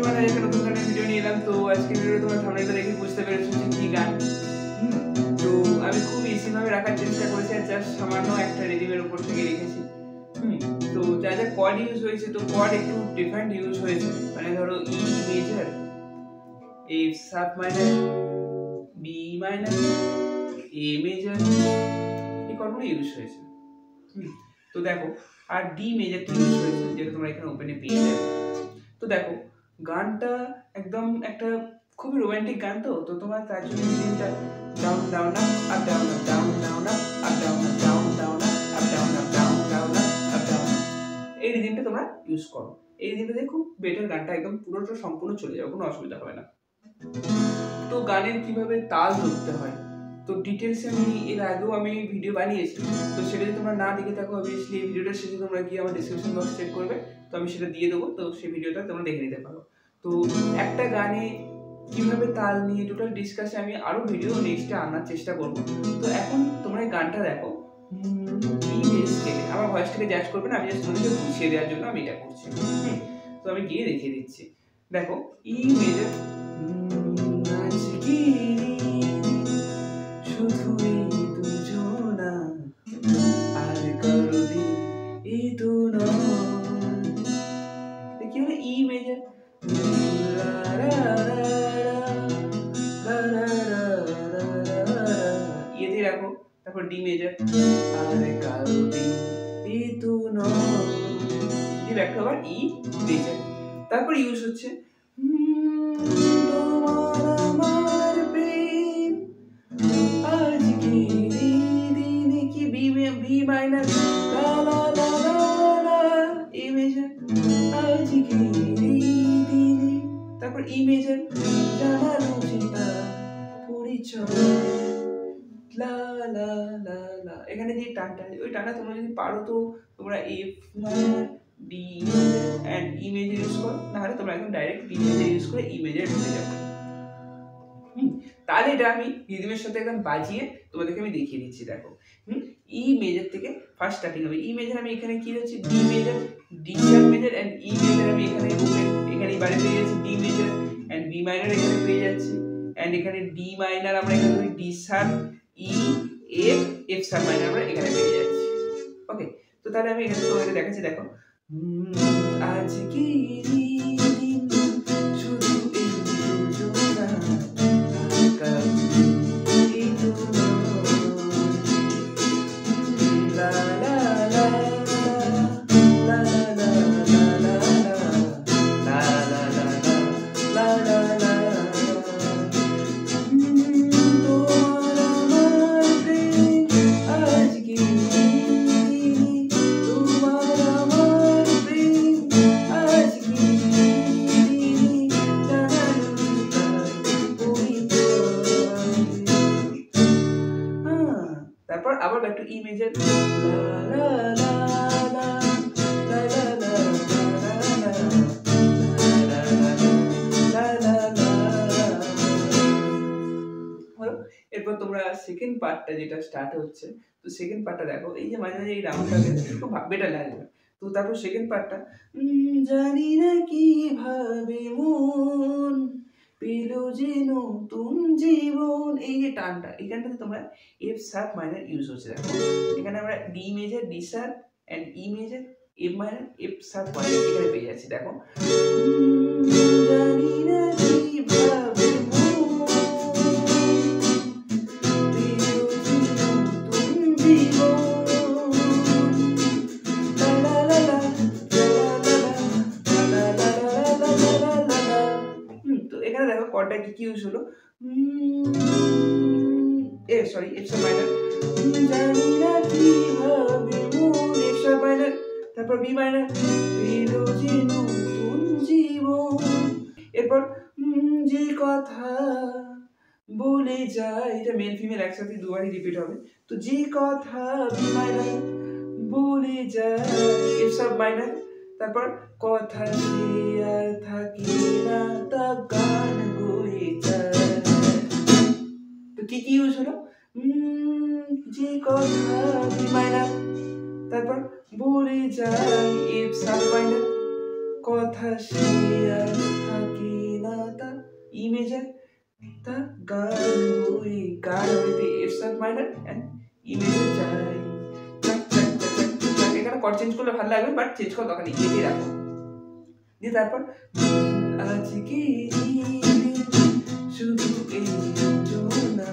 Everyone, আজকে নতুন গানের ভিডিও নিয়ে এলাম। তো আজকে ভিডিওটা তোমরা থাম্বনেলটা দেখে বুঝতে পেরেছো যে কি গান। তো আমি খুব ইজি ভাবে রাখার চেষ্টা করেছি, আর জাস্ট সামান্য একটা রিদিমের উপর থেকে রেখেছি। তো যা যা কর্ড ইউজ হয়েছে, তো কর্ড একটু ডিফারেন্ট ইউজ হয়েছে। মানে ধরো E major, F sub minor, B minor, A major, এই কর্ডগুলো ইউজ হয়েছে। তো দেখো, আর ডি মেজরটা ইউজ হয়েছে, যেটা তোমরা এখানে ওপেনে পেয়ে যাবে। তো দেখো, গানটা একদম একটা খুবই রোমান্টিক গান। তো তোমার তার জন্য রিদিমটা down down up up down up down down up up down up down down up down up down down up down, এই রিদিমটা তোমরা ইউজ করো। এই রিদিমটা দিয়ে খুব বেটার, গানটা একদম পুরোটা সম্পূর্ণ চলে যাবে, কোনো অসুবিধা হবে না। তো গানের কিভাবে তাল ধরতে হয়, তো ডিটেলসে আমি এর আগেও আমি ভিডিও বানিয়েছি। তো সেটা যদি তোমরা না দেখে থাকো, অবভিয়াসলি এই ভিডিওটার শেষে তোমরা গিয়ে আমার ডেসক্রিপশন বক্স চেক করবে, তো আমি সেটা দিয়ে দেবো। তো সেই ভিডিওটা তোমরা দেখে নিতে পারো। তো একটা গানে কিভাবে তাল নিয়ে টোটাল ডিসকাসে আমি আরো ভিডিও নেক্সটে আনার চেষ্টা করব। তো এখন তোমরা এই গানটা দেখো, ই বেস স্কেলে আমার ভয়েসটাকে জাজ করবে না, আমি জাস্ট তোমাদেরকে বুঝিয়ে দেওয়ার জন্য আমি এটা করছি। তো আমি গিয়ে দেখিয়ে দিচ্ছি। দেখো, ই মেজর, তারপর ডি মেজর, আর কারো দিন এই তো নয়, ব্যাক টু আবার ই মেজর। তারপর ইউজ হচ্ছে তোমার আমার প্রেম আজকে দিনে, কি বি মাইনার, লা লা লা লা, এ মেজর আজকে দিনে, তারপর ই মেজর, জানালো চিন্তা পরিচয়, লা লা লা লা। এখানে যে টানটা, ওই টানটা তোমরা যদি পারো তো তোমরা F minor, D and E major use করো, না হলে তোমরা একদম ডাইরেক্ট ডি মেজর ইউজ করে ই মেজর ঢুকে যাবে। তাহলে এটা আমি রিদমের সাথে একদম বাজিয়ে তোমাদেরকে আমি দেখিয়ে দিচ্ছি। দেখো, ই মেজর থেকে ফার্স্ট স্টার্টিং হবে। ই মেজর আমি এখানে কি হচ্ছে, D major, D sharp major and E major আমি এখানে এখানে বাইরে পেয়ে যাচ্ছি, D major and B minor এখানে পেয়ে যাচ্ছি, এন্ড এখানে ডি মাইনর আমরা এখানে ধরি, ডি শার্প, ই, এফ, এফ শার্প মাইনর আমরা এখানে পেয়ে যাচ্ছি। ওকে, তো তাহলে আমি এখানে তোমাদেরকে দেখাচ্ছি। দেখো, আজ কি তারপর আবার ব্যাক টু ই মেজর, লা লা লা লা লা লা লা লা। এরপর তোমরা সেকেন্ড পার্টটা যেটা স্টার্ট হচ্ছে, তো সেকেন্ড পার্টটা দেখো, এই যে মাঝে মাঝে এই রাউন্ডটাকে একটু বেটার লাগবে। তো তারপর সেকেন্ড পার্টটা, জানি না কিভাবে মন পেল যে নতুন জীবন, এই যে টানটা, এই গানটাতে তোমরা এফ শার্প মাইনর ইউজ হচ্ছে। দেখো, এখানে আমরা D major, D sharp and E major, F minor, F sharp minor এখানে পেয়ে যাচ্ছি। দেখো, জানি না কিভাবে কর্ডটা কি ইউজ হলো, F sorry F sharp minor, জানি না কিভাবে মন, এফ শার্প মাইনর, তারপর বি মাইনর, পেল যে নতুন জীবন। এরপর যে কথা বলে যায়, এটা মেল ফিমেল একসাথে দুবারই রিপিট হবে। তো যে কথা বি মাইনর বলে যায়, এফ শার্প মাইনর, তারপর কথা সে আর থাকে না, তা গান হয়ে যায়। তো কি ইউজ হলো, যে কথা বি মাইনর, তারপর বলে যায় এফ শার্প মাইনর, কথা সে আর থাকে ইমেজের তা গান হই গান হইতে এফ সাব মাইনার এন্ড ইমেজের চাই এখানে কর্ড চেঞ্জ করলে ভালো লাগবে, বাট চেঞ্জ করার দরকার নেই, এটাই রাখো। দিয়ে তারপর আজকে শুধু এই জোনা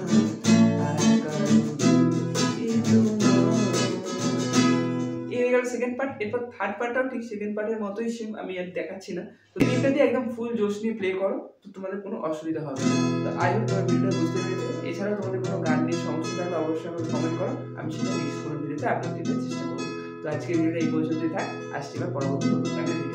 আর সেকেন্ড পার্ট। এরপর থার্ড পার্টটাও ঠিক সেকেন্ড পার্টের মতোই সেম, আমি আর দেখাচ্ছি না। তো এটা দিয়ে একদম ফুল জোশ নিয়ে প্লে করো, তো তোমাদের কোনো অসুবিধা হবে না। তো আই হোপ তোমার ভিডিওটা বুঝতে পেরেছো। এছাড়াও তোমাদের কোনো গান নিয়ে সমস্যা থাকলে অবশ্যই আমাকে কমেন্ট করো, আমি সেটা নেক্সট কোনো ভিডিওতে আপলোড দিতে চেষ্টা করবো। তো আজকের ভিডিওটা এই পর্যন্তই থাক, আসছি আবার পরবর্তী নতুন গানের